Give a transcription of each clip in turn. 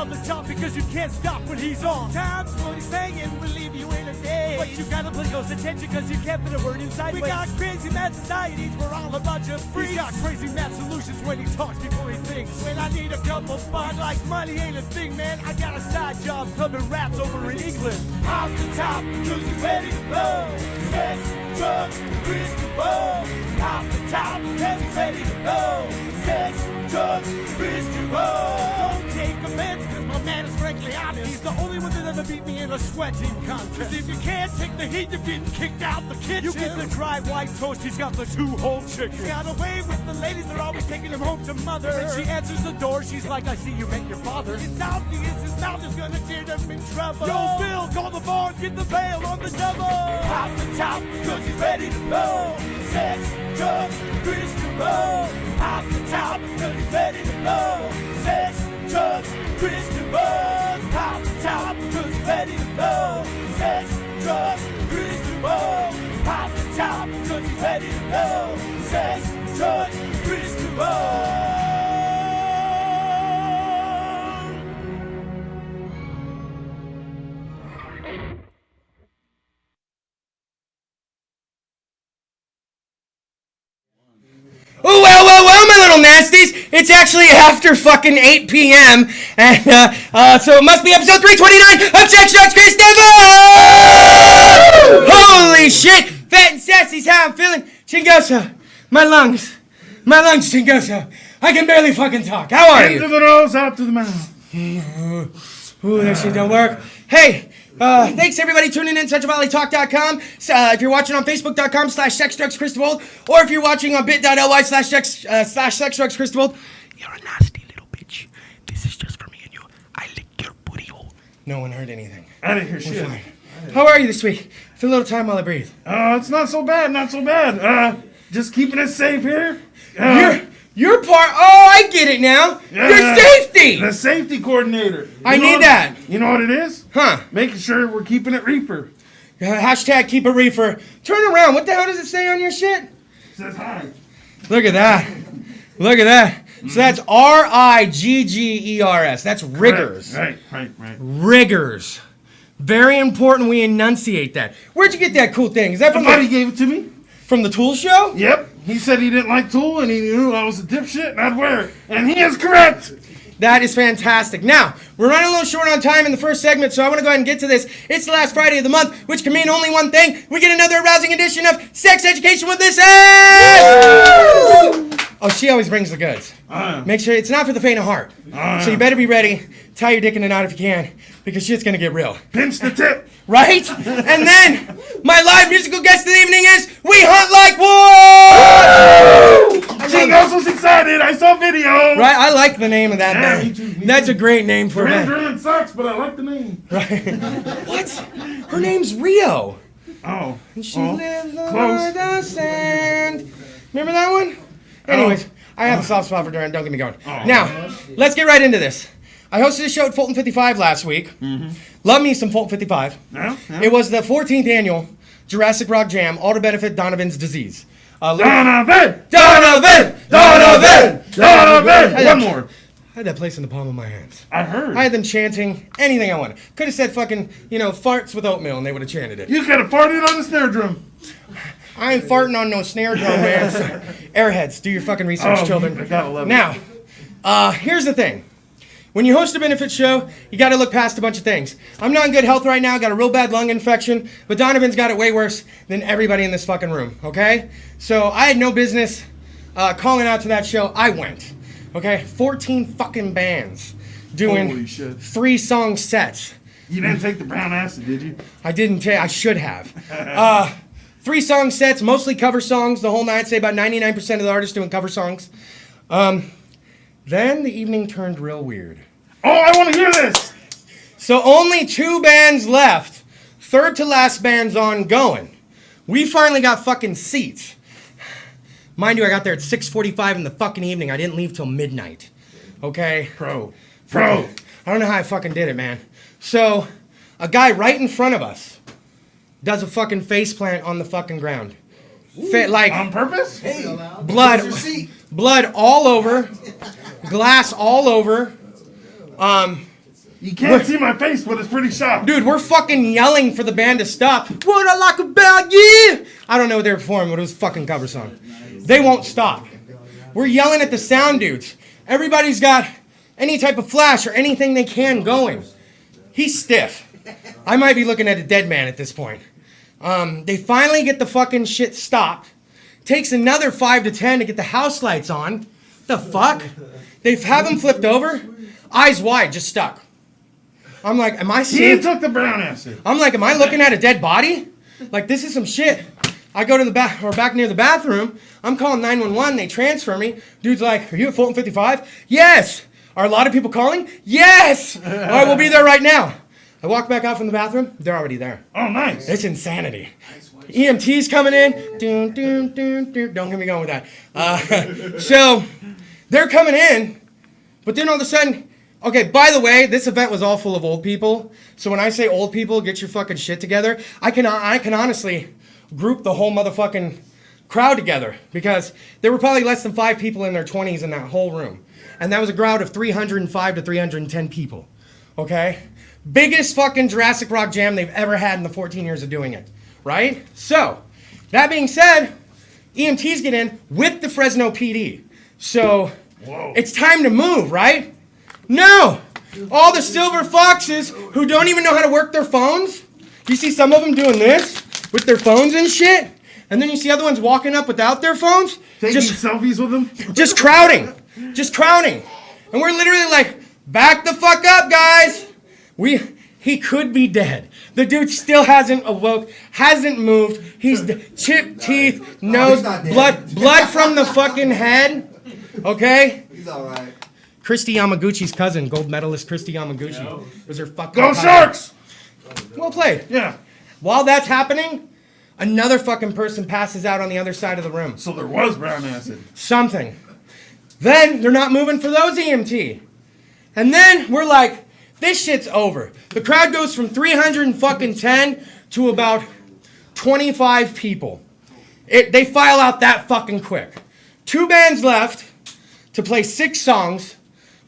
love the top because you can't stop when he's on. Times what he's saying will leave you in a day. But you gotta pay close attention because you can't fit a word inside. We got crazy mad societies, we're all a bunch of freaks. He's got crazy mad solutions when he talks before he thinks. When I need a couple fun, like money ain't a thing, man. I got a side job clubbing rats over in England. Off the top, cause he's ready to blow. Sex, drugs, Kris DeVold. Off the top, cause he's ready to blow. Sex, drugs, Kris DeVold. Don't take offense, cause my man is frankly honest. He's the only one that ever beat me in a sweating contest. Cause if you can't take the heat, you're getting kicked out the kitchen. You get the dry white toast, he's got the 2-whole chicken. He got away with the ladies, they're always taking him home to mother. When she answers the door, she's like, I see you met your father. It's obvious his mouth is gonna get him in trouble. Yo, Bill, call the bar, get the bail on the double. Off the top, cause he's ready to blow. Sex, drugs, Kris DeVold. Off the top, cause he's ready to blow. Sex, drugs, Kris DeVold. Off the top, cause he's ready to blow. Sex, drugs, Kris DeVold. Off the top, cause he's ready to blow. Sex, drugs, Kris DeVold. Oh, well, my little nasties. It's actually after fucking 8 p.m. And, so it must be episode 329 of Sex Drugs Kris DeVold! Holy shit! Fat and sassy's how I'm feeling. Chingoso. My lungs, Chingoso. I can barely fucking talk. How are you? Into the nose, out to the mouth. Ooh, that shit don't work. Hey, thanks everybody tuning in, CentralValleyTalk.com. If you're watching on Facebook.com/SexDrugsKrisDeVold, or if you're watching on bit.ly/SexDrugsKrisDeVold, you're a nasty little bitch. This is just for me and you. I lick your booty hole. No one heard anything. I didn't hear shit. Fine. How are you this week? Feel a little time while I breathe. It's not so bad. Just keeping it safe here. Your part. Oh, I get it now. Your safety. The safety coordinator. I need that. You know what it is? Huh? Making sure we're keeping it reefer. Hashtag keep a reefer. Turn around. What the hell does it say on your shit? It says hi. Look at that. So that's RIGGERS. That's riggers. Right. Riggers. Very important we enunciate that. Where'd you get that cool thing? Is that from Somebody gave it to me. From the Tool show? Yep. He said he didn't like Tool and he knew I was a dipshit and I'd wear it. And he is correct. That is fantastic. Now, we're running a little short on time in the first segment, so I want to go ahead and get to this. It's the last Friday of the month, which can mean only one thing. We get another arousing edition of Sex Education with this ass! Oh, she always brings the goods. Make sure it's not for the faint of heart. So you better be ready. Tie your dick in a knot if you can, because shit's going to get real. Pinch the tip. Right? And then, my live musical guest of the evening is We Hunt Like Wolves! Chingo's was excited. I saw video. Right? I like the name of that band. Me too. That's a great name for a band. Really sucks, but I like the name. Right? What? Her name's Rio. Oh. And she lives on close. the sand. Remember that one? Anyways, I have a soft spot for Durant. Don't get me going. Now, let's get right into this. I hosted a show at Fulton 55 last week. Love me some Fulton 55. Yeah. It was the 14th annual Jurassic Rock Jam, all to benefit Donovan's disease. Donovan! One more. I had that place in the palm of my hands. I heard. I had them chanting anything I wanted. Could have said fucking, farts with oatmeal and they would have chanted it. You could have farted on the snare drum. I ain't farting on no snare drum, man. Airheads, do your fucking research, children. I gotta love it. Now, here's the thing. When you host a benefit show, you got to look past a bunch of things. I'm not in good health right now, got a real bad lung infection, but Donovan's got it way worse than everybody in this fucking room, okay? So I had no business calling out to that show. I went, okay? 14 fucking bands doing 3-song sets. You didn't take the brown acid, did you? I didn't take, I should have. 3-song sets, mostly cover songs the whole night. Say about 99% of the artists doing cover songs. Then the evening turned real weird. Oh, I want to hear this! So only 2 bands left. Third to last band's ongoing. We finally got fucking seats. Mind you, I got there at 6:45 in the fucking evening. I didn't leave till midnight. Okay? Pro. I don't know how I fucking did it, man. So, a guy right in front of us does a fucking face plant on the fucking ground. On purpose? Hey, blood all over, glass all over. You can't see my face, but it's pretty sharp. Dude, we're fucking yelling for the band to stop. What I like about you. I don't know what they were performing, but it was a fucking cover song. They won't stop. We're yelling at the sound dudes. Everybody's got any type of flash or anything they can going. He's stiff. I might be looking at a dead man at this point. They finally get the fucking shit stopped. Takes another 5 to 10 to get the house lights on. The fuck? They have him flipped over, eyes wide, just stuck. I'm like, am I seeing? He took the brown acid. I'm like, am I looking at a dead body? Like, this is some shit. I go to the back near the bathroom. I'm calling 911. They transfer me. Dude's like, are you at Fulton 55? Yes. Are a lot of people calling? Yes. All right, we'll be there right now. I walk back out from the bathroom. They're already there. Oh, nice. It's insanity. EMT's coming in. Doon, doon, doon, doon. Don't get me going with that. So they're coming in, but then all of a sudden, okay, by the way, this event was all full of old people. So when I say old people, get your fucking shit together, I can honestly group the whole motherfucking crowd together because there were probably less than 5 people in their 20s in that whole room. And that was a crowd of 305 to 310 people. Okay? Biggest fucking Jurassic Rock jam they've ever had in the 14 years of doing it. Right? So, that being said, EMTs get in with the Fresno PD. So, It's time to move, right? No! All the silver foxes who don't even know how to work their phones. You see some of them doing this with their phones and shit. And then you see other ones walking up without their phones. Taking selfies with them? Just crowding. Just crowding. And we're literally like, back the fuck up, guys. He could be dead. The dude still hasn't awoke, hasn't moved. He's chipped teeth, nose, blood from the fucking head. Okay? He's alright. Kristi Yamaguchi's cousin, gold medalist Kristi Yamaguchi, was her fucking Go Sharks! Well played. Yeah. While that's happening, another fucking person passes out on the other side of the room. So there was brown acid. Something. Then they're not moving for those EMT. And then we're like, this shit's over. The crowd goes from 310 to about 25 people. They file out that fucking quick. 2 bands left to play 6 songs,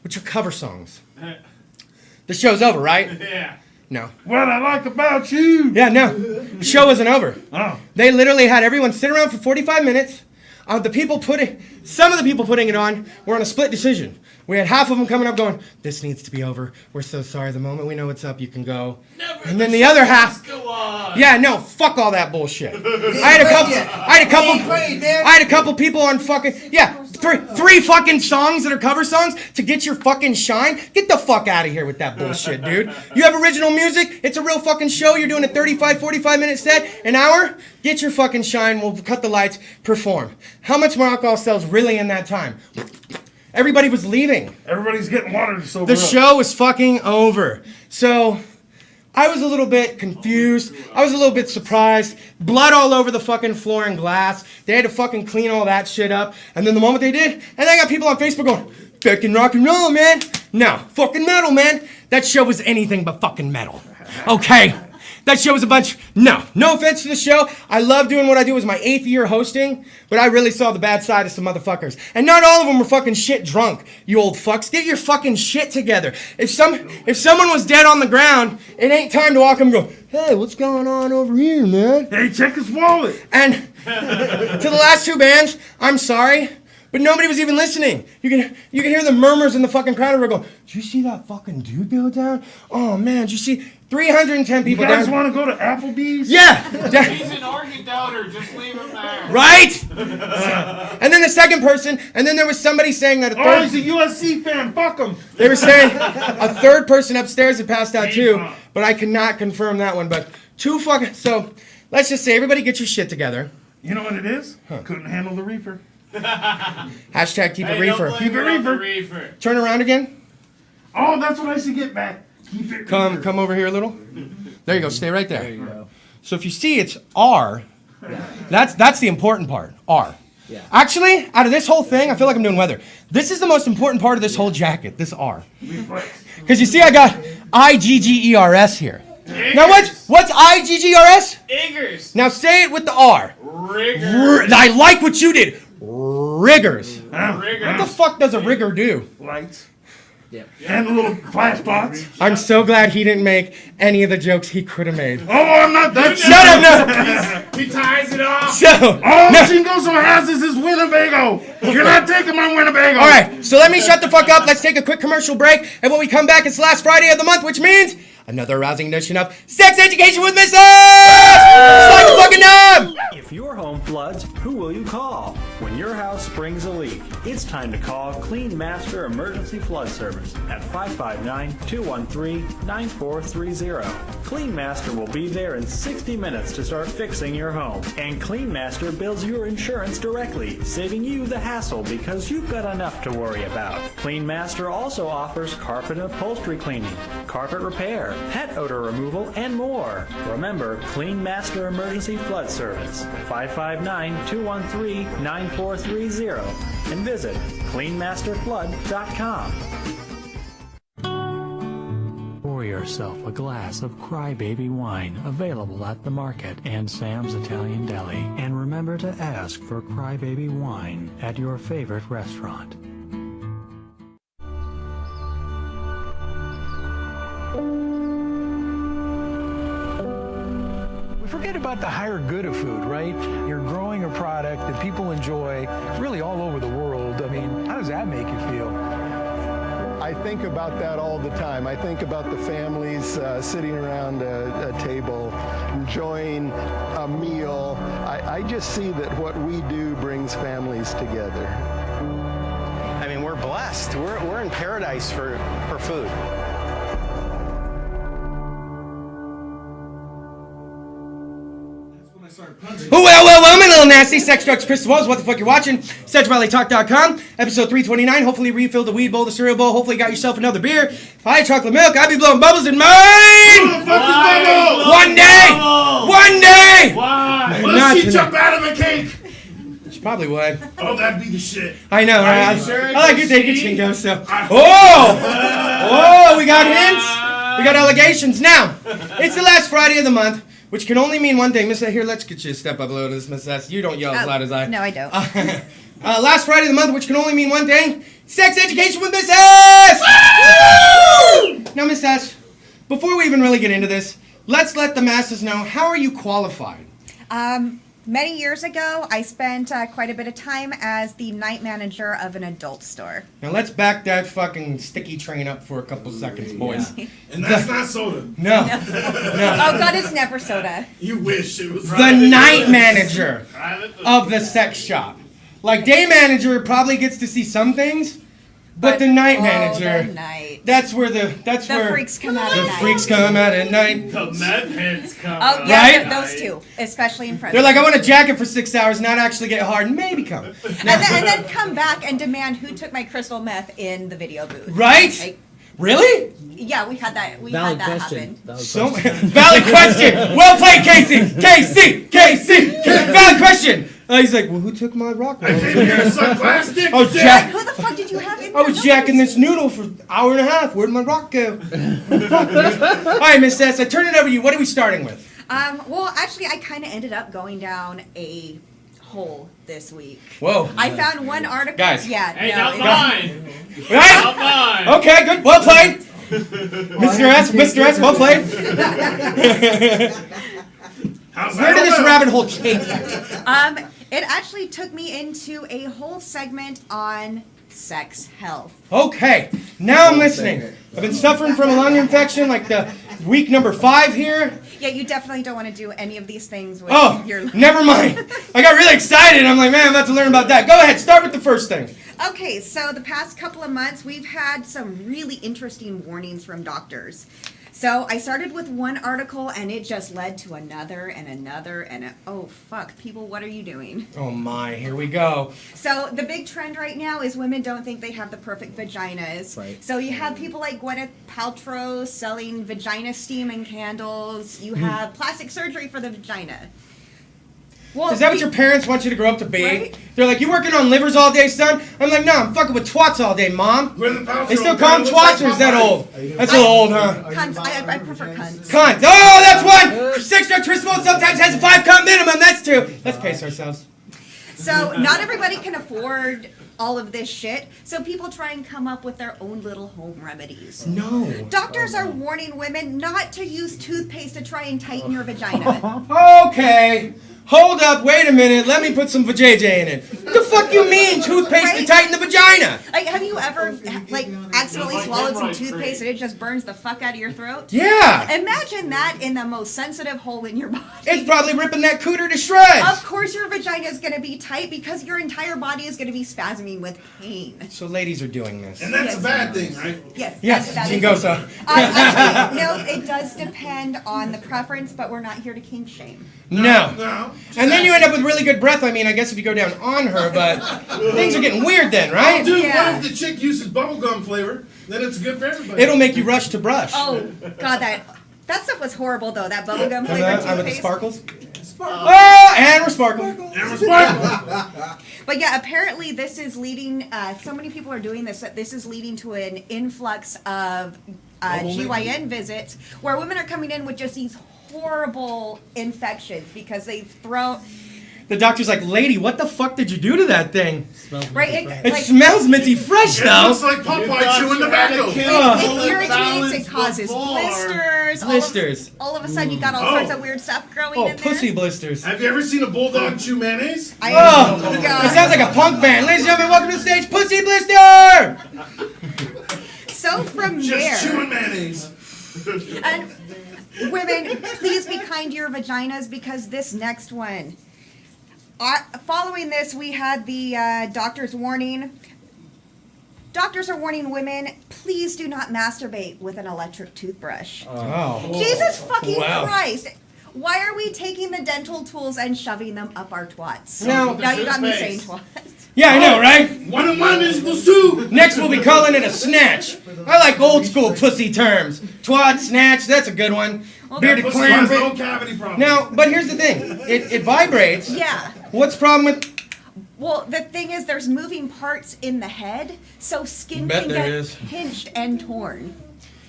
which are cover songs. The show's over, right? Yeah. No. What I like about you. Yeah, no. The show wasn't over. Oh. They literally had everyone sit around for 45 minutes. Some of the people putting it on were on a split decision. We had half of them coming up going, this needs to be over. We're so sorry. The moment we know what's up, you can go. And then the other half, yeah, no, fuck all that bullshit. I had a couple people on fucking, yeah, three fucking songs that are cover songs to get your fucking shine. Get the fuck out of here with that bullshit, dude. You have original music. It's a real fucking show. You're doing a 35, 45-minute set, an hour. Get your fucking shine. We'll cut the lights. Perform. How much more alcohol sells really in that time? Everybody was leaving. Everybody's getting water to sober The up. show was fucking over. So I was a little bit confused. I was a little bit surprised. Blood all over the fucking floor and glass. They had to fucking clean all that shit up. And then the moment they did, and I got people on Facebook going, fucking rock and roll, man. No, fucking metal, man. That show was anything but fucking metal. Okay? That show was a bunch. No offense to the show. I love doing what I do. It was my 8th year hosting, but I really saw the bad side of some motherfuckers. And not all of them were fucking shit drunk, you old fucks. Get your fucking shit together. If someone was dead on the ground, it ain't time to walk up and go, hey, what's going on over here, man? Hey, check his wallet. And to the last 2 bands, I'm sorry, but nobody was even listening. You can hear the murmurs in the fucking crowd. We're going, did you see that fucking dude go down? Oh man, did you see 310 people You guys down? want to go to Applebee's? Yeah. He's an Oregon doubter. Just leave him there. Right? And then the second person, and then there was somebody saying that a Oh, third. he's a USC fan. Fuck him. They were saying a third person upstairs had passed out too, but I cannot confirm that one. But 2 fucking. So let's just say everybody get your shit together. You know what it is? Couldn't handle the reefer. Hashtag keep it reefer. Keep it reefer. Turn around again. Oh, that's what I should get back. Keep it reefer. Come over here a little. There you go. Stay right there. There you go. So if you see it's R, that's the important part. R. Yeah. Actually, out of this whole thing, I feel like I'm doing weather. This is the most important part of this whole jacket. This R. Because you see, I got IGGERS here. Iggers. Now what's IGGRS? Iggers. Now say it with the R. Riggers. I like what you did. Riggers. Huh? Riggers. What the fuck does a rigger do? Lights. And the little flash bots. I'm so glad he didn't make any of the jokes he could have made. Oh, I'm not that Shut up, no! He ties it off. So, All Chingoso has is his Winnebago. You're not taking my Winnebago. all right, so let me shut the fuck up. Let's take a quick commercial break. And when we come back, it's the last Friday of the month, which means another rousing edition of Sex Education with Mrs. Slide the fucking knob! If your home floods, who will you call? When your house springs a leak, it's time to call Clean Master Emergency Flood Service at 559-213-9430. Clean Master will be there in 60 minutes to start fixing your home. And Clean Master bills your insurance directly, saving you the hassle because you've got enough to worry about. Clean Master also offers carpet and upholstery cleaning, carpet repair, pet odor removal, and more. Remember, Clean Master Emergency Flood Service, 559-213-9430, and visit cleanmasterflood.com. Pour yourself a glass of Crybaby wine, available at the market and Sam's Italian Deli. And remember to ask for Crybaby wine at your favorite restaurant. Forget about the higher good of food, right? You're growing a product that people enjoy really all over the world. I mean, how does that make you feel? I think about that all the time. I think about the families sitting around a table, enjoying a meal. I just see that what we do brings families together. I mean, we're blessed. We're in paradise for food. Well, my little nasty sex, drugs, Kris, what the fuck you're watching? SexValleyTalk.com, episode 329. Hopefully refill the weed bowl, the cereal bowl. Hopefully got yourself another beer. If I had chocolate milk, I'd be blowing bubbles in mine! One day! One day! Why? What Not if she tonight. jump out of a cake? She probably would. Oh, that'd be the shit. I know, right? you sure I like your it's take it, she? Chingo, so. Oh, we got hints. We got allegations. Now, it's the last Friday of the month, which can only mean one thing. Miss, here, let's get you a step up a little to this, Miss S. You don't yell as loud as I. No, I don't. Last Friday of the month, which can only mean one thing. Sex education with Miss S! Now, Miss S, before we even really get into this, let's let the masses know, how are you qualified? Many years ago, I spent quite a bit of time as the night manager of an adult store. Now, let's back that fucking sticky train up for a couple seconds, boys. And that's not soda. No. Oh, God, it's never soda. You wish it was The night manager of the sex shop. Like, day manager probably gets to see some things, but the night manager, the night. that's where The freaks come out at the night. freaks come out at night. The meth heads come. Oh, yeah, Right? those two, especially in front. They're like, I want to jack it for 6 hours, not actually get hard, and maybe come. and then come back and demand who took my crystal meth in the video booth. Right? Like, Really? yeah, we had that. We Valid had that question. happen. Valid question. Well played, Casey. Casey. Valid question. He's like, well, who took my rock? I think you're gonna suck glass dick. Oh, Jack. Who the fuck did you have in I was jacking this noodle for an hour and a half. Where'd my rock go? Fuck, dude. All right, Miss S, I turn it over to you. What are we starting with? Well, actually, I kind of ended up going down a hole this week. Whoa. I found one article. Guys. Yeah. Hey, no, not it- mine. Right? Not mine. Okay, good. Well played. Mr. S, well played. How's Where did this rabbit hole take you? It actually took me into a whole segment on sex health. Okay, now I'm listening. I've been suffering from a lung infection like the week number 5 here. Yeah, you definitely don't want to do any of these things with Oh, your. never mind. I got really excited. I'm like, man, I'm about to learn about that. Go ahead, start with the first thing. Okay, so the past couple of months, we've had some really interesting warnings from doctors. So I started with one article, and it just led to another and another, and oh fuck, people, what are you doing? Oh my, here we go. So the big trend right now is women don't think they have the perfect vaginas. Right. So you have people like Gwyneth Paltrow selling vagina steam and candles. You have plastic surgery for the vagina. Well, Is that what your parents want you to grow up to be? Right? They're like, you working on livers all day, son? I'm like, no, I'm fucking with twats all day, mom. They still call them twats, or is that old? That's a little old, huh? Cunts. I prefer cunts. Cunt. Oh, that's one! 6 drug Trismol sometimes has a 5 cunt minimum, that's 2. Let's pace ourselves. So not everybody can afford all of this shit. So people try and come up with their own little home remedies. No. Doctors are warning women not to use toothpaste to try and tighten your vagina. Okay. Hold up, wait a minute, let me put some vajayjay in it. What the fuck you mean, toothpaste to tighten the vagina? Like, have you ever, like, accidentally swallowed some toothpaste and it just burns the fuck out of your throat? Yeah. Imagine that in the most sensitive hole in your body. It's probably ripping that cooter to shreds. Of course your vagina is going to be tight because your entire body is going to be spasming with pain. So ladies are doing this. And that's a bad thing, right? Yes. Yes, that is- Jingosa. Actually, no, it does depend on the preference, but we're not here to kink shame. No. And then you end up with really good breath. I mean, I guess if you go down on her, but things are getting weird then, right? Dude, Yeah. what if the chick uses bubblegum flavor? Then it's good for everybody. It'll make you rush to brush. Oh, God, that stuff was horrible, though, that bubblegum And flavored with the toothpaste. sparkles. Oh, and we're sparkling. And we're sparkling. But yeah, apparently this is leading, so many people are doing this, that this is leading to an influx of GYN visits where women are coming in with just these horrible infections because they've thrown... The doctor's like, lady, what the fuck did you do to that thing? Right? It smells minty fresh, It though. looks like Popeye chewing tobacco. It irritates, it causes blisters. Blisters. All of a sudden, you got all sorts of weird stuff growing Oh, in there. pussy blisters. Have you ever seen a bulldog chew mayonnaise? Oh, God. it sounds like a punk band. Ladies and gentlemen, welcome to the stage, Pussy Blister! So from Just there, chewing mayonnaise. and women, please be kind to your vaginas because this next one. Following this, we had the doctor's warning. Doctors are warning women, please do not masturbate with an electric toothbrush. Oh. Jesus fucking Wow. Christ. Why are we taking the dental tools and shoving them up our twats? No. Now you got me saying twats. Yeah, I know, right? 1 and 1 equals 2. Next, we'll be calling it a snatch. I like old school pussy terms. Twat, snatch, that's a good one. Bearded Pussy clam. has no cavity problem. Now, but here's the thing. It vibrates. Yeah. What's the problem with... Well, the thing is, there's moving parts in the head, so skin Bet can there get is. pinched and torn.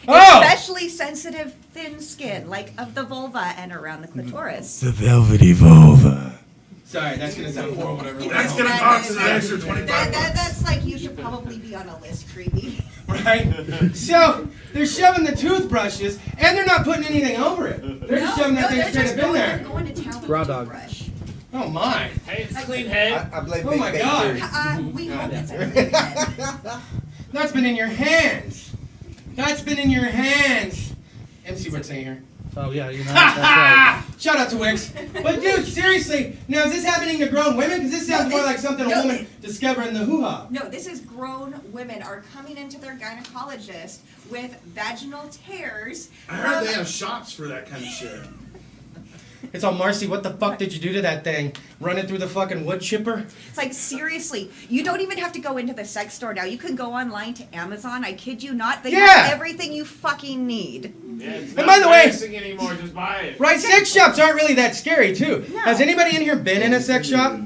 Oh! Especially sensitive, thin skin, like of the vulva and around the clitoris. The velvety vulva. Sorry, that's going to sound horrible to everyone That's else. going to That cost is- an extra 25 bucks. That's like you should probably be on a list, creepy. Right? So, they're shoving the toothbrushes, and they're not putting anything over it. They're just shoving that thing they're straight just up in there. going to town with Raw a dog. toothbrush. Oh, my. Hey, it's a clean head. I blame Oh, Big my Bang God. Theory. We hope it's a clean head. That's been in your hands. That's been in your hands. MC what's saying here. Oh, yeah, you know, that's right. Shout out to Wix. But dude, seriously, now is this happening to grown women? Because this sounds more like something a woman discovered in the hoo-ha. No, this is grown women are coming into their gynecologist with vaginal tears. I heard from- they have shots for that kind of shit. It's all Marcy, what the fuck did you do to that thing? Run it through the fucking wood chipper? It's like, seriously, you don't even have to go into the sex store now. You can go online to Amazon. I kid you not. They Yeah. have everything you fucking need. Yeah, it's And not by the way- embarrassing anymore, just buy it. Right, sex shops aren't really that scary, too. No. Has anybody in here been in a sex shop?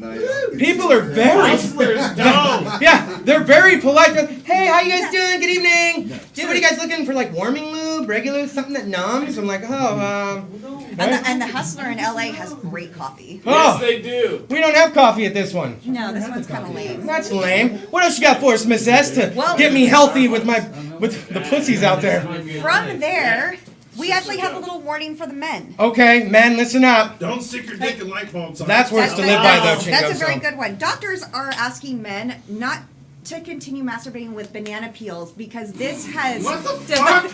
People are very... Hustlers don't. Yeah, they're very polite. They're, hey, how you guys doing? Good evening. Dude, what are you guys looking for, like warming lube, regular, something that numbs? I'm like, And the hustler in LA has great coffee. Yes, oh, they do. we don't have coffee at this one. No, this one's kind of lame. That's lame. What else you got for us, Miss S, to Well- get me healthy with the pussies out there? From there, we actually have a little warning for the men. Okay, men, listen up. Don't stick your dick in light bulbs. That's words to That's live by, though, That's Chingo. a very so. good one. Doctors are asking men not to continue masturbating with banana peels because this has... What the fuck?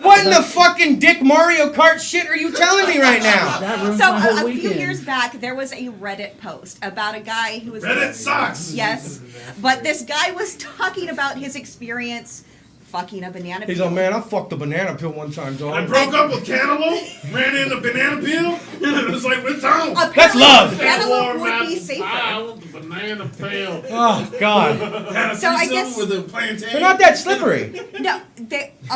What in the fucking Dick Mario Kart shit are you telling me right now? That ruins So my whole a few weekend. years back, there was a Reddit post about a guy who was... Reddit sucks. Yes, but this guy was talking about his experience fucking a banana He's peel. like, man, I fucked a banana peel one time, I dog. broke up with Cantaloupe, ran into Banana Peel, and it was like, what's on? That's love. Cantaloupe Warm would be apple pie, I safer. want the banana peel. Oh, God. Had a So I threesome guess- with a plantain. They're not that slippery. No,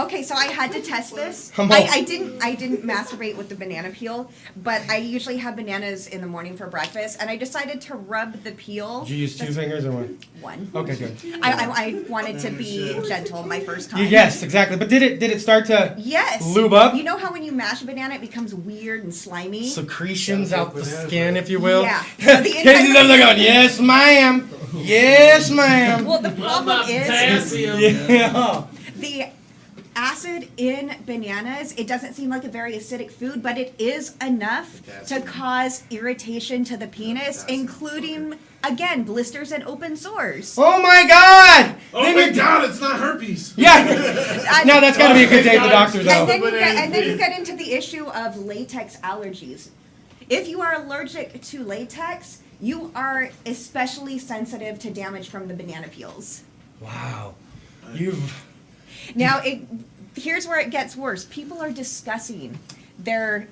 okay, so I had to test this. Come on. I didn't masturbate with the banana peel, but I usually have bananas in the morning for breakfast, and I decided to rub the peel. Did you use two fingers or one? One. Okay, good. I wanted to be gentle my first time. Yes, exactly. But did it start to Yes. lube up? You know how when you mash a banana, it becomes weird and slimy? Secretions out the skin, if you will? Yeah. So the Casey's up there going, yes, ma'am. Yes, ma'am. Well, the problem is Potassium. Yeah. the acid in bananas. It doesn't seem like a very acidic food, but it is enough to cause irritation to the penis, including, again, blisters and open sores. Oh my God! Oh Then my you- God, it's not herpes. Yeah. No, that's got to be a good day at the doctor, And though. then you get into the issue of latex allergies. If you are allergic to latex, you are especially sensitive to damage from the banana peels. Wow. You've. Now, here's where it gets worse. People are discussing. They're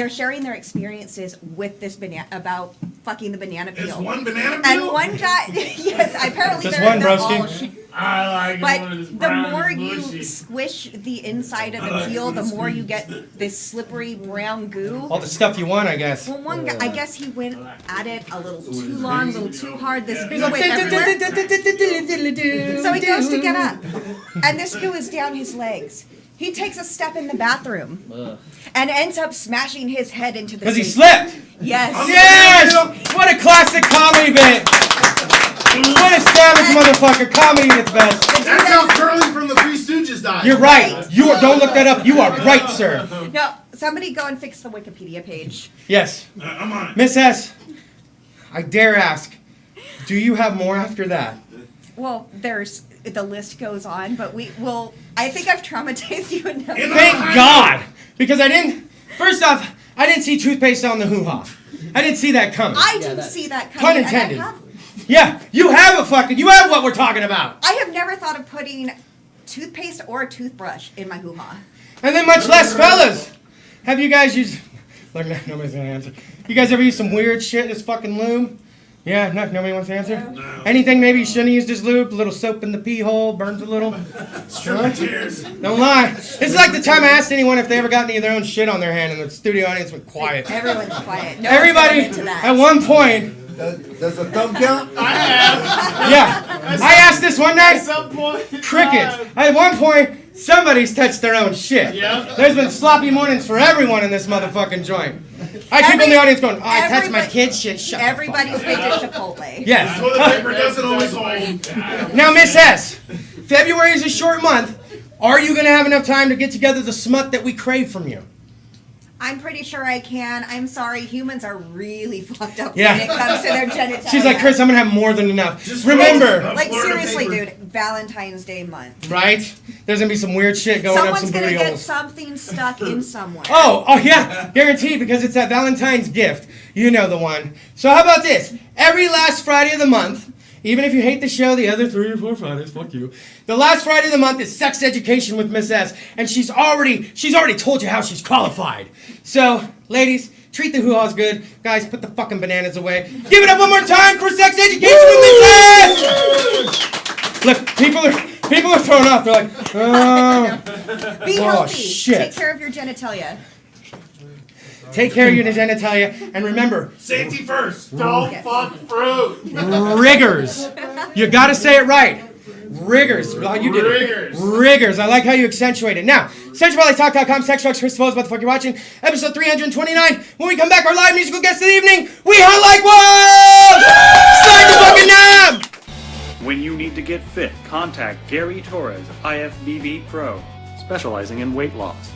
sharing their experiences with this banana about fucking the banana peel. It's one banana And peel? one guy, yes, apparently Just they're one, all. broski. I like it when it's But the brown more and you bushy. squish the inside of the peel, the more you get this slippery brown goo. All the stuff you want, I guess. Well, one guy, I guess he went at it a little too long, a little too hard. This goo went everywhere. So he goes to get up, and this goo is down his legs. He takes a step in the bathroom and ends up smashing his head into the Because he sink. slipped. Yes. Yes! What a classic comedy bit. What a savage motherfucker. Comedy at its best. That's how Curly from the Three Stooges died. You're right. Don't look that up. You are right, sir. No, somebody go and fix the Wikipedia page. Yes. I'm on it. Miss S, I dare ask, do you have more after that? Well, the list goes on, but I think I've traumatized you enough. Thank God. Because first off, I didn't see toothpaste on the hoo-ha. I didn't see that coming. I didn't see that Pun coming. intended. And I have Yeah, you have what we're talking about. I have never thought of putting toothpaste or a toothbrush in my hoo-ha. And then much less fellas. Have you guys used... Look, nobody's going to answer. You guys ever used some weird shit as fucking lube? Yeah, nobody wants to answer? No. Anything maybe you shouldn't have used as lube? A little soap in the pee hole, burns a little? Stripper tears. Don't lie. It's like the time I asked anyone if they ever got any of their own shit on their hand and the studio audience went quiet. Everyone's quiet. No Everybody, one's going into that. at one point... Does the thumb count? I have. Yeah, I asked this one night. At some point. Crickets. At one point, somebody's touched their own shit. Yep. There's been sloppy mornings for everyone in this motherfucking joint. I keep in the audience going, oh, I touched my kid's shit. Shut the fuck Everybody's up. been to Chipotle. Yes. Toilet paper doesn't always hold. Now, Miss S, February is a short month. Are you going to have enough time to get together the smut that we crave from you? I'm pretty sure I can. I'm sorry, humans are really fucked up Yeah. when it comes to their genitalia. She's like, Kris, I'm going to have more than enough. Just Remember, roll Like, Florida seriously, paper. dude, Valentine's Day month. right? There's going to be some weird shit going up Someone's some gonna booty get holes. something stuck in somewhere. Oh yeah, guaranteed, because it's that Valentine's gift. You know the one. So how about this? Every last Friday of the month, even if you hate the show, the other 3 or 4 Fridays, fuck you. The last Friday of the month is Sex Education with Miss S, and she's already told you how she's qualified. So, ladies, treat the hoo-haws good. Guys, put the fucking bananas away. Give it up one more time for Sex Education with Miss S! Look, people are thrown off. They're like, oh. Be Oh, healthy. shit. Take care of your genitalia. Take care of your genitalia, and remember, Safety first. Don't Yes. fuck fruit. riggers. You gotta say it right. Riggers. Oh, you did Riggers. it. Riggers. I like how you accentuate it. Now, CentralValleyTalk.com, Sex Drugs, Kris DeVold, what the fuck you're watching. Episode 329. When we come back, our live musical guest of the evening, we hunt like wolves! Slide the fucking knob! When you need to get fit, contact Gary Torres, IFBB Pro, specializing in weight loss,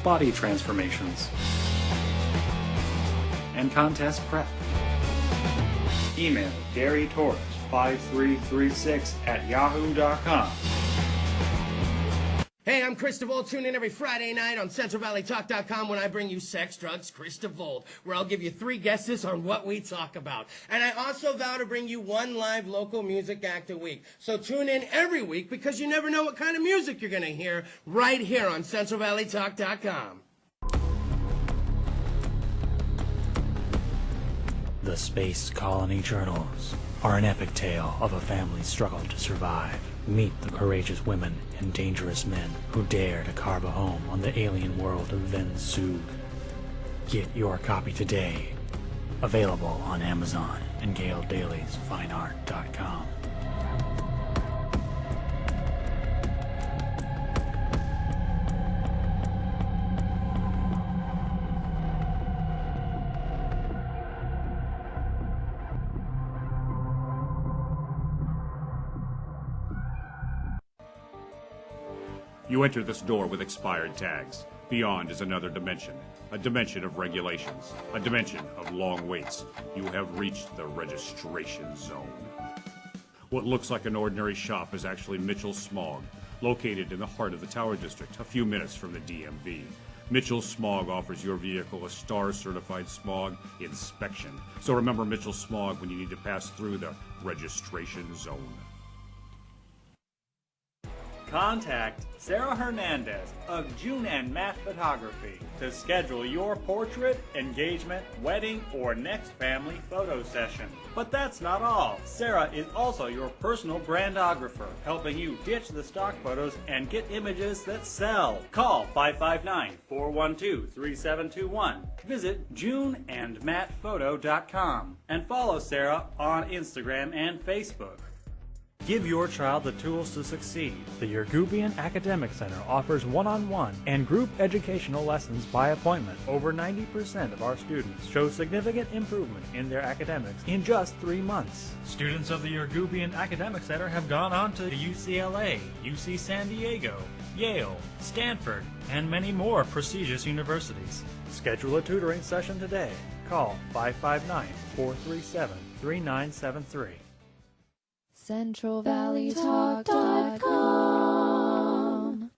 body transformations, and contest prep. Email Gary Torres 5336 at yahoo.com. Hey, I'm Kris DeVold. Tune in every Friday night on CentralValleyTalk.com when I bring you Sex, Drugs, Kris DeVold, where I'll give you 3 guesses on what we talk about. And I also vow to bring you 1 live local music act a week. So tune in every week because you never know what kind of music you're going to hear right here on CentralValleyTalk.com. The Space Colony Journals are an epic tale of a family's struggle to survive. Meet the courageous women and dangerous men who dare to carve a home on the alien world of Vensug. Get your copy today. Available on Amazon and Gale Daly's FineArt.com. You enter this door with expired tags. Beyond is another dimension. A dimension of regulations. A dimension of long waits. You have reached the registration zone. What looks like an ordinary shop is actually Mitchell's Smog, located in the heart of the Tower District, a few minutes from the DMV. Mitchell's Smog offers your vehicle a STAR-certified smog inspection. So remember Mitchell's Smog when you need to pass through the registration zone. Contact Sarah Hernandez of June and Matt Photography to schedule your portrait, engagement, wedding, or next family photo session. But that's not all. Sarah is also your personal brandographer, helping you ditch the stock photos and get images that sell. Call 559-412-3721. Visit JuneandMattPhoto.com and follow Sarah on Instagram and Facebook. Give your child the tools to succeed. The Yergubian Academic Center offers one-on-one and group educational lessons by appointment. Over 90% of our students show significant improvement in their academics in just 3 months. Students of the Yergubian Academic Center have gone on to UCLA, UC San Diego, Yale, Stanford, and many more prestigious universities. Schedule a tutoring session today. Call 559-437-3973. CentralValleyTalk.com.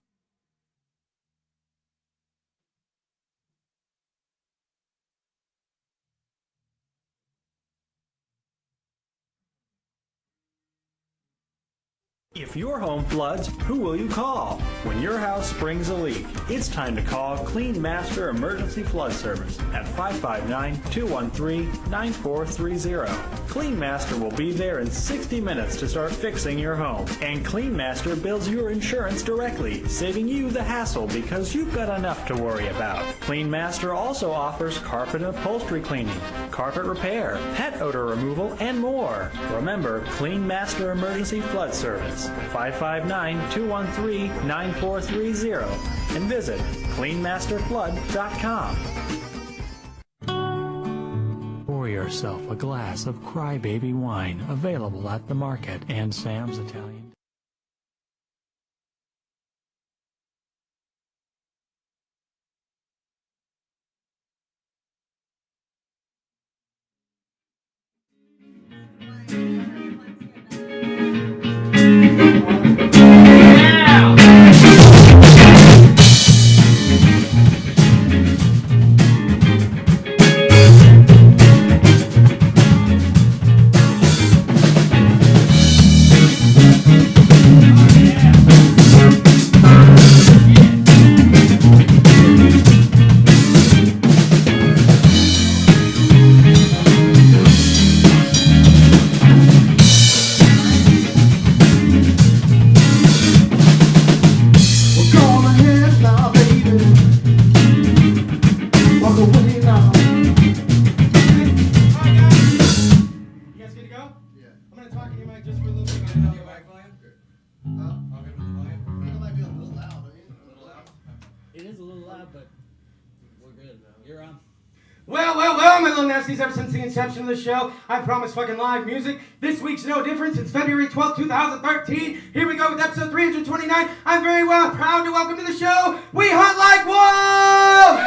If your home floods, who will you call? When your house springs a leak, it's time to call Clean Master Emergency Flood Service at 559-213-9430. Clean Master will be there in 60 minutes to start fixing your home. And Clean Master bills your insurance directly, saving you the hassle because you've got enough to worry about. Clean Master also offers carpet and upholstery cleaning, carpet repair, pet odor removal, and more. Remember, Clean Master Emergency Flood Service. 559-213-9430 and visit cleanmasterflood.com. Pour yourself a glass of Crybaby wine, available at the market and Sam's Italian. Well, my little nasties, ever since the inception of the show, I promised fucking live music. This week's no different. It's February 12th, 2013. Here we go with episode 329. I'm very proud to welcome to the show, We Hunt Like Wolves!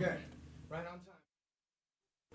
Okay. Right on time.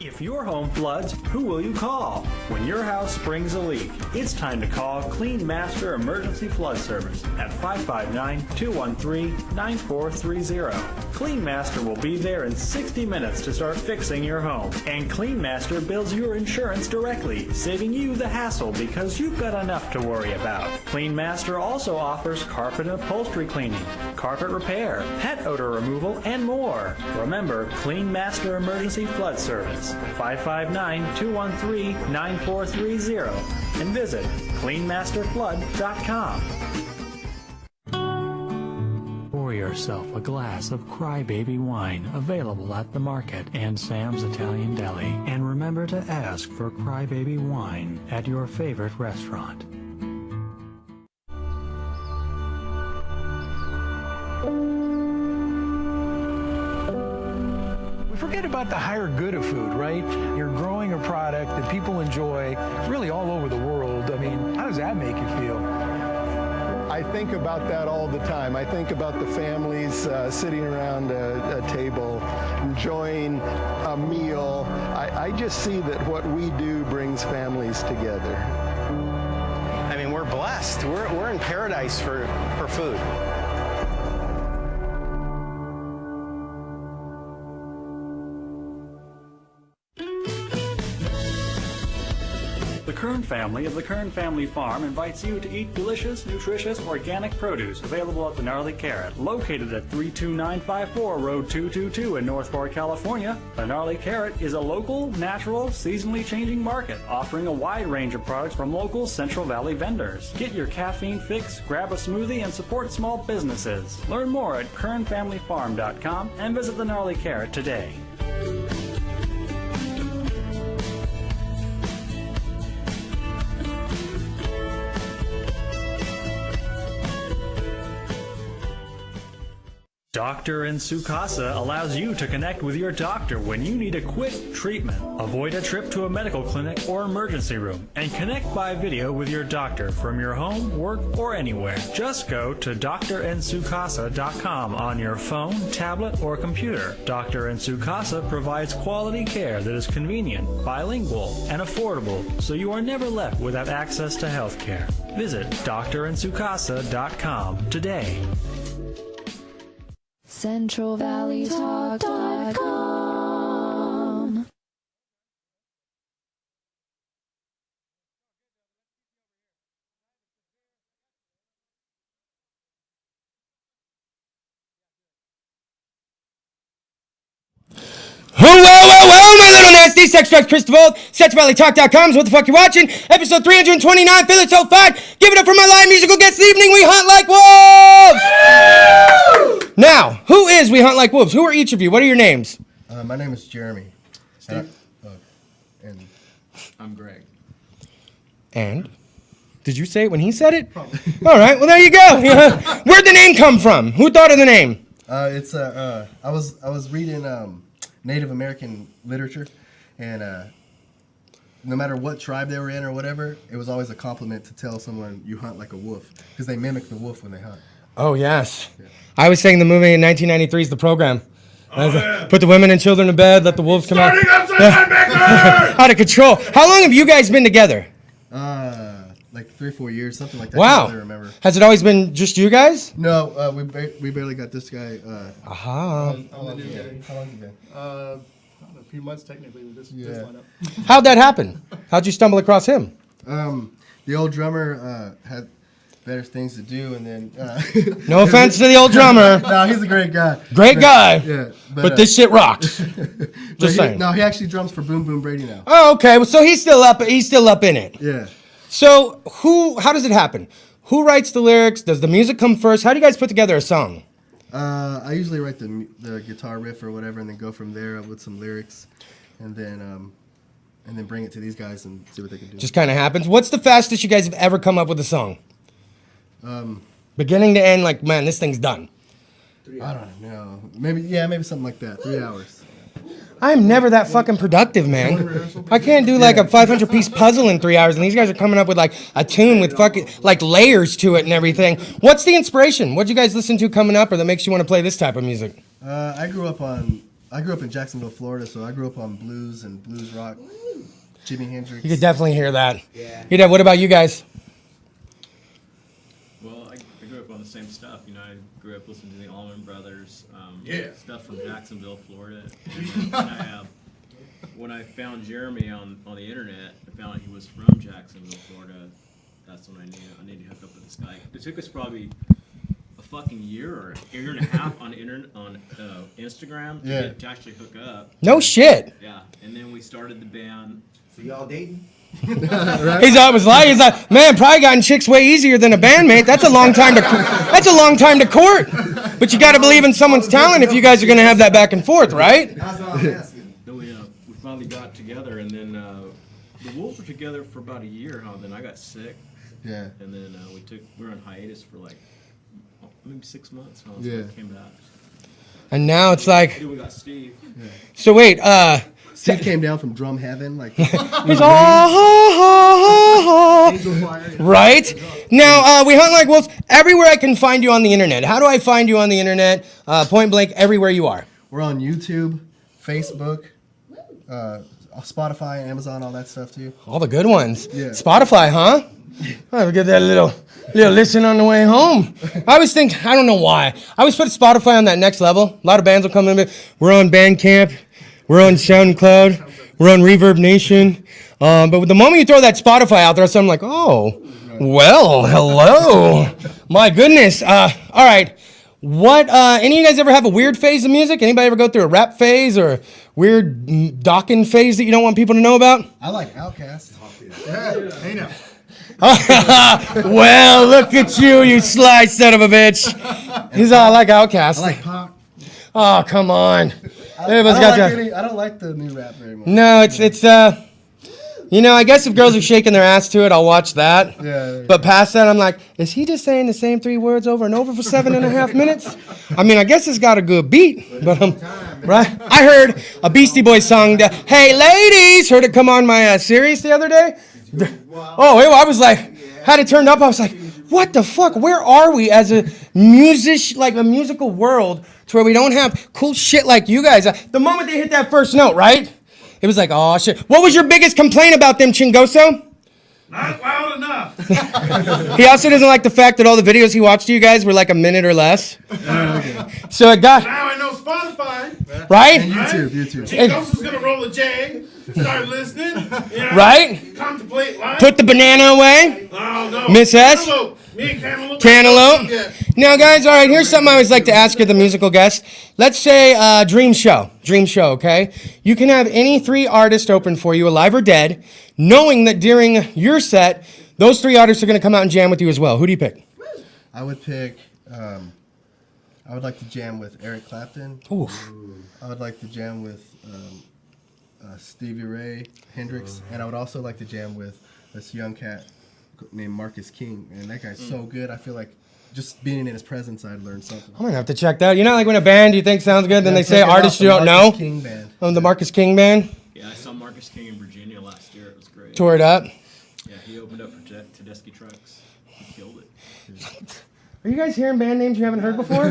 If your home floods, who will you call? When your house springs a leak, it's time to call Clean Master Emergency Flood Service at 559-213-9430. Clean Master will be there in 60 minutes to start fixing your home. And Clean Master bills your insurance directly, saving you the hassle because you've got enough to worry about. Clean Master also offers carpet and upholstery cleaning, carpet repair, pet odor removal, and more. Remember, Clean Master Emergency Flood Service. 559-213-9430 and visit cleanmasterflood.com. Pour yourself a glass of Crybaby wine available at the market and Sam's Italian Deli. And remember to ask for Crybaby wine at your favorite restaurant. Forget about the higher good of food, right? You're growing a product that people enjoy really all over the world. I mean, how does that make you feel? I think about that all the time. I think about the families sitting around a table, enjoying a meal. I just see that what we do brings families together. I mean, we're blessed. We're in paradise for food. The Kern family of the Kern Family Farm invites you to eat delicious, nutritious, organic produce available at the Gnarly Carrot, located at 32954 Road 222 in North Park, California. The Gnarly Carrot is a local, natural, seasonally changing market, offering a wide range of products from local Central Valley vendors. Get your caffeine fix, grab a smoothie, and support small businesses. Learn more at KernFamilyFarm.com and visit the Gnarly Carrot today. Dr. in Sukasa allows you to connect with your doctor when you need a quick treatment. Avoid a trip to a medical clinic or emergency room and connect by video with your doctor from your home, work, or anywhere. Just go to drinsukasa.com on your phone, tablet, or computer. Dr. in Sukasa provides quality care that is convenient, bilingual, and affordable, so you are never left without access to health care. Visit drinsukasa.com today. CentralValleyTalk.com. Hello, my little nasty sex drives, Kris DeVold. CentralValleyTalk.com is what the fuck you're watching. Episode 329, feeling so fine. Give it up for my live musical guest this evening. We hunt like wolves. Now, who is We Hunt Like Wolves? Who are each of you? What are your names? My name is Jeremy. Steve. And I'm Greg. And? Did you say it when he said it? Probably. All right, well, there you go. Where'd the name come from? Who thought of the name? I was reading Native American literature, and no matter what tribe they were in or whatever, it was always a compliment to tell someone you hunt like a wolf, because they mimic the wolf when they hunt. Oh, yes. Yeah. I was saying the movie in 1993 is The Program. Yeah. Put the women and children to bed, let the wolves come out. Out of control. How long have you guys been together? Like 3 or 4 years, something like that. Wow. I don't really remember. Has it always been just you guys? No, we barely got this guy. Aha. How long have you been? A few months technically with this lineup. How'd that happen? How'd you stumble across him? The old drummer had better things to do, and then no offense to the old drummer. No, he's a great guy. Great guy. Yeah, but this shit rocks. Just saying. No, he actually drums for Boom Boom Brady now. Oh, okay. Well, so he's still up in it. Yeah. So how does it happen? Who writes the lyrics? Does the music come first? How do you guys put together a song? I usually write the guitar riff or whatever, and then go from there with some lyrics, and then bring it to these guys and see what they can do. Just kind of happens. What's the fastest you guys have ever come up with a song? Beginning to end, like, man, this thing's done. I don't know. Maybe something like that. 3 hours. I'm never that fucking productive, man. I can't do like a 500-piece puzzle in 3 hours, and these guys are coming up with like a tune with fucking like layers to it and everything. What's the inspiration? What do you guys listen to coming up, or that makes you want to play this type of music? I grew up on I grew up in Jacksonville, Florida, so I grew up on blues and blues rock. Jimi Hendrix. You could definitely hear that. Yeah. What about you guys? Well, I grew up on the same stuff. You know, I grew up listening to the Allman Brothers, stuff from Jacksonville, Florida. And when I found Jeremy on the internet, I found out he was from Jacksonville, Florida. That's when I knew I need to hook up with this guy. It took us probably a fucking year or a year and a half on Instagram to actually hook up. No shit. Yeah, and then we started the band. So y'all dating? Right? He's always like, man, probably gotten chicks way easier than a bandmate. That's a long time to court. But you got to believe in someone's talent if you guys are going to have that back and forth, right? That's all I'm asking. Then we finally got together, and then the Wolves were together for about a year. Then I got sick. Yeah. And then we were on hiatus for like maybe 6 months. So Yeah. we came back. And now it's like. Then we got Steve. Yeah. So wait, Steve came down from drum heaven, like. He's right? Now, we hunt like wolves everywhere I can find you on the internet. How do I find you on the internet? Point blank, everywhere you are. We're on YouTube, Facebook, Spotify, Amazon, all that stuff too. All the good ones. Yeah. Spotify, huh? I'll get that little listen on the way home. I always think, I don't know why. I always put Spotify on that next level. A lot of bands will come in. We're on Bandcamp. We're on SoundCloud. We're on Reverb Nation. But with the moment you throw that Spotify out there, so I'm like, oh, well, hello. My goodness. All right. What, any of you guys ever have a weird phase of music? Anybody ever go through a rap phase or a weird docking phase that you don't want people to know about? I like Outkast. Yeah, hey now. Well, look at you sly son of a bitch. He's all like Outkast. I like Pac. Oh, come on. I don't like the new rap very much. No, it's I guess if girls are shaking their ass to it, I'll watch that. Yeah. But past that, I'm like, is he just saying the same 3 words over and over for 7.5 minutes? I mean, I guess it's got a good beat, but right? I heard a Beastie Boys song. Hey, ladies, heard it come on my Sirius the other day. Oh, I was like, had it turned up. I was like, what the fuck? Where are we as a musical world to where we don't have cool shit like you guys? The moment they hit that first note, right? It was like, oh shit. What was your biggest complaint about them, Chingoso? Not loud enough. He also doesn't like the fact that all the videos he watched to you guys were like a minute or less. So it got. Now I know Spotify. Right? And YouTube. Chingoso's gonna roll a J, start listening. Right? Contemplate life. Put the banana away. Oh no. Miss S. Cantaloupe. Me and Cantaloupe. Cantaloupe. Yeah. Now, guys, all right, here's something I always like to ask you, the musical guest. Let's say dream show, okay? You can have any 3 artists open for you, alive or dead, knowing that during your set, those 3 artists are going to come out and jam with you as well. Who do you pick? I would pick, I would like to jam with Eric Clapton. Ooh. I would like to jam with Stevie Ray, Hendrix, and I would also like to jam with this young cat named Marcus King. And that guy's so good, I feel like just being in his presence, I'd learn something. I'm going to have to check that. You know, like when a band you think sounds good, then they say artists you don't know? King Band. Oh, the Marcus King Band? Yeah, I saw Marcus King in Virginia last year. It was great. Tore it up. Yeah, he opened up for Tedeschi Trucks. He killed it. Are you guys hearing band names you haven't heard before?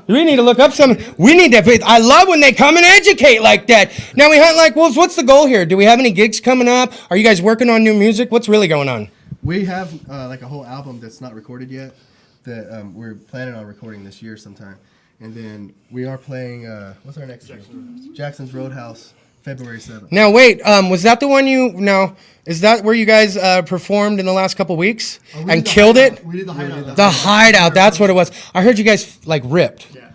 We need to look up some. We need to. I love when they come and educate like that. Now we hunt like wolves. What's the goal here? Do we have any gigs coming up? Are you guys working on new music? What's really going on? We have like a whole album that's not recorded yet that we're planning on recording this year sometime. And then we are playing, what's our next show? Jackson's Roadhouse, February 7th. Now wait, was that the one is that where you guys performed in the last couple weeks and killed it? We did the Hideout. The Hideout, that's what it was. I heard you guys like ripped. Yeah.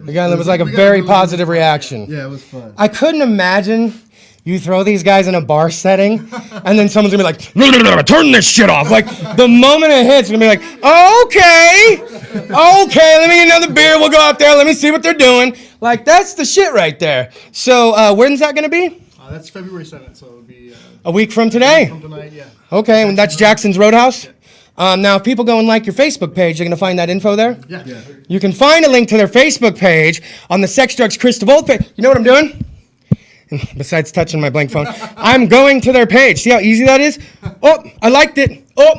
Again, there was like a very positive reaction. Yeah, it was fun. I couldn't imagine you throw these guys in a bar setting, and then someone's gonna be like, no, turn this shit off. Like, the moment it hits, it's gonna be like, okay, let me get another beer, we'll go out there, let me see what they're doing. Like, that's the shit right there. So, when's that gonna be? That's February 7th, so it'll be... a week from today? From tonight, yeah. Okay, and that's Jackson's Roadhouse? Now, if people go and like your Facebook page, they're going to find that info there? Yeah. You can find a link to their Facebook page on the Sex Drugs Kris DeVold page. You know what I'm doing? Besides touching my blank phone, I'm going to their page. See how easy that is? Oh, I liked it. Oh,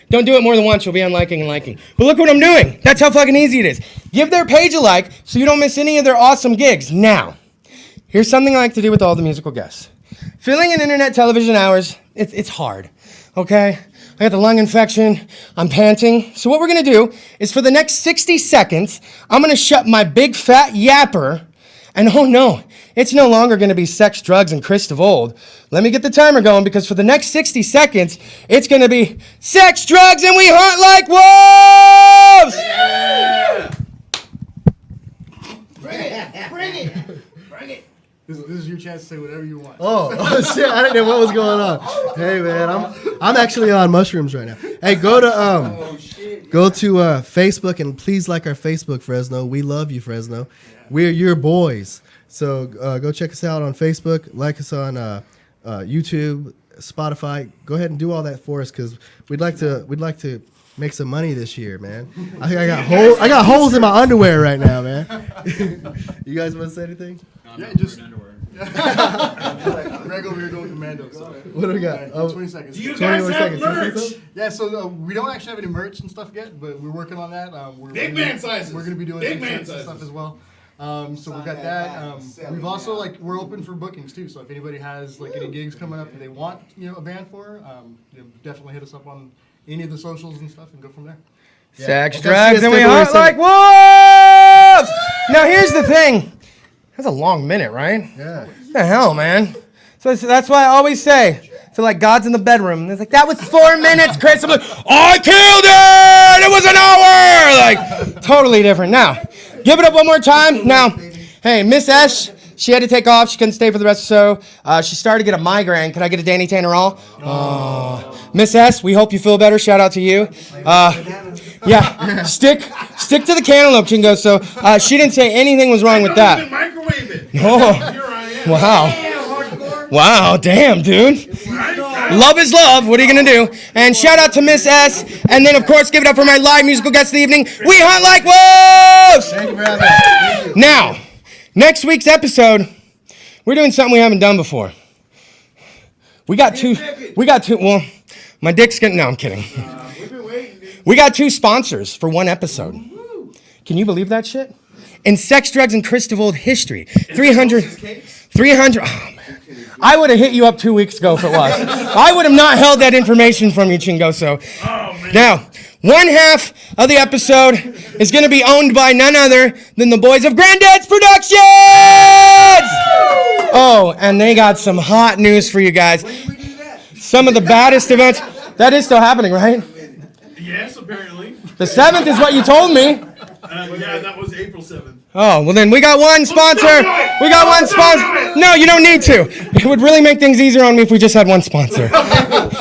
Don't do it more than once. You'll be unliking and liking. But look what I'm doing. That's how fucking easy it is. Give their page a like so you don't miss any of their awesome gigs. Now, here's something I like to do with all the musical guests. Filling in internet television hours, it's hard, okay? I got the lung infection, I'm panting. So what we're gonna do is for the next 60 seconds, I'm gonna shut my big fat yapper, and oh no, it's no longer gonna be sex, drugs, and Kris DeVold. Let me get the timer going because for the next 60 seconds, it's gonna be sex, drugs, and we hunt like wolves! Yeah! Bring it! Bring it! Bring it! This is your chance to say whatever you want. Oh shit! I didn't know what was going on. Hey man, I'm actually on mushrooms right now. Hey, go to Facebook and please like our Facebook, Fresno. We love you, Fresno. We're your boys. So go check us out on Facebook. Like us on YouTube, Spotify. Go ahead and do all that for us because we'd like to make some money this year, man. I think I got holes in my underwear right now, man. You guys want to say anything? Yeah, just underwear. Greg over here going commando. So. What do we got? 20 seconds. Do you guys have merch? Yeah, so we don't actually have any merch and stuff yet, but we're working on that. Big man sizes. We're going to be doing some shirts and stuff as well. So we've got that. We've also we're open for bookings too. So if anybody has any gigs coming up that they want a band for, definitely hit us up on any of the socials and stuff and go from there. Yeah. Sex, drugs, and we hunt like wolves! Now here's the thing. That's a long minute, right? Yeah. What the hell, man? So that's why I always say, so like God's in the bedroom. And it's like, that was 4 minutes, Kris. I'm like, I killed it! It was an hour! Like, totally different. Now, give it up one more time. Now, hey, Miss S, she had to take off. She couldn't stay for the rest of the show. She started to get a migraine. Could I get a Danny Tanner all? Miss S, we hope you feel better. Shout out to you. Yeah, stick to the cantaloupe, Chingo. So she didn't say anything was wrong with that. Microwave it. Oh, wow. Wow, damn, dude. Love is love. What are you going to do? And shout out to Miss S. And then, of course, give it up for my live musical guest of the evening. We hunt like wolves! Thank you for having me. Now, next week's episode, we're doing something we haven't done before. We got two, well, my dick's getting, no, I'm kidding. We got 2 sponsors for 1 episode. Can you believe that shit? In Sex, Drugs, and Kris DeVold history, 300, oh man. I would have hit you up 2 weeks ago if it was. I would have not held that information from you, Chingoso. Now, 1/2 of the episode is going to be owned by none other than the boys of Granddad's Productions! Oh, and they got some hot news for you guys. Some of the baddest events. That is still happening, right? Yes, apparently. The 7th is what you told me. Yeah, that was April 7th. Oh, well then we got one sponsor. We got one sponsor. No, you don't need to. It would really make things easier on me if we just had one sponsor.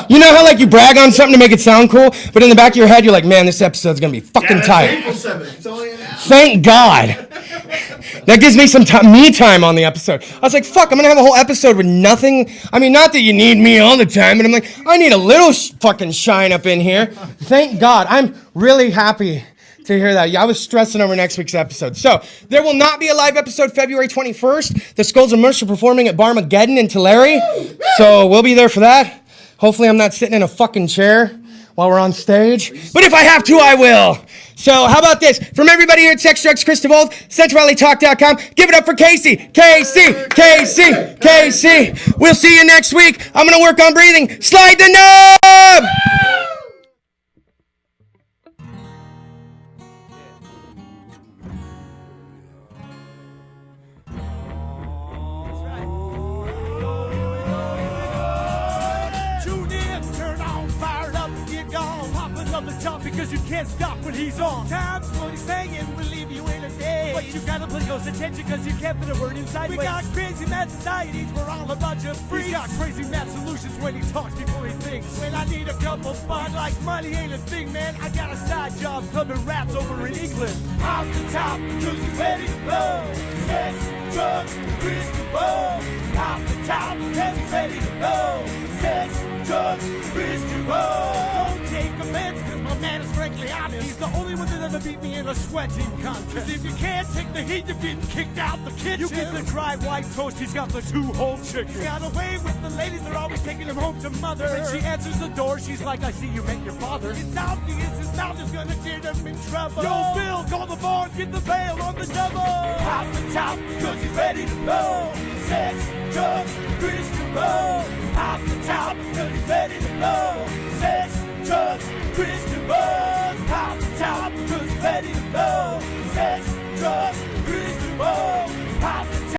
You know how you brag on something to make it sound cool, but in the back of your head you're like, man, this episode's going to be fucking tight. April 7th. It's only an hour. Thank God. That gives me some me time on the episode. I was like, fuck, I'm going to have a whole episode with nothing. I mean, not that you need me all the time, but I'm like, I need a little fucking shine up in here. Thank God. I'm really happy to hear that. Yeah, I was stressing over next week's episode. So, there will not be a live episode February 21st. The Skulls and Merch are performing at Barmageddon in Tulare. So, we'll be there for that. Hopefully, I'm not sitting in a fucking chair while we're on stage. But if I have to, I will. So, how about this? From everybody here at Sex, Drugs, Kris DeVold, CentralValleyTalk.com, give it up for Casey. Casey. We'll see you next week. I'm going to work on breathing. Slide the knob! Because you can't stop when he's on. Time's what he's saying will leave you in a day. But you gotta pay close attention because you can't put a word inside. We got crazy mad societies, we're all a bunch of freaks. He's got crazy mad solutions when he talks before he thinks. When I need a couple fun, like money ain't a thing, man. I got a side job clubbing rats over in England. Off the top, cause he's ready to blow. Sex, drugs, Kris DeVold. Off the top, cause he's ready to blow. Sex, drugs, Kris DeVold. Don't take offense, cause my man is Frank strictly honest. He's the only one that ever beat me in a sweating contest. 'Cause if you can't take the heat, you're getting kicked out the kitchen. You get the dry white toast, he's got the 2 whole chickens. Got away with the ladies, they're always taking him home to mother. When she answers the door, she's like, I see you met your father. It's obvious his mouth is gonna get him in trouble. Yo, Bill, call the bar, get the bail on the double. Pop the top, 'cause he's ready to blow. Sex, drugs, Kris DeVold. Pop the top, 'cause he's ready to blow. Sex, drugs, Kris DeVold. Pop the top, 'cause he's ready to blow.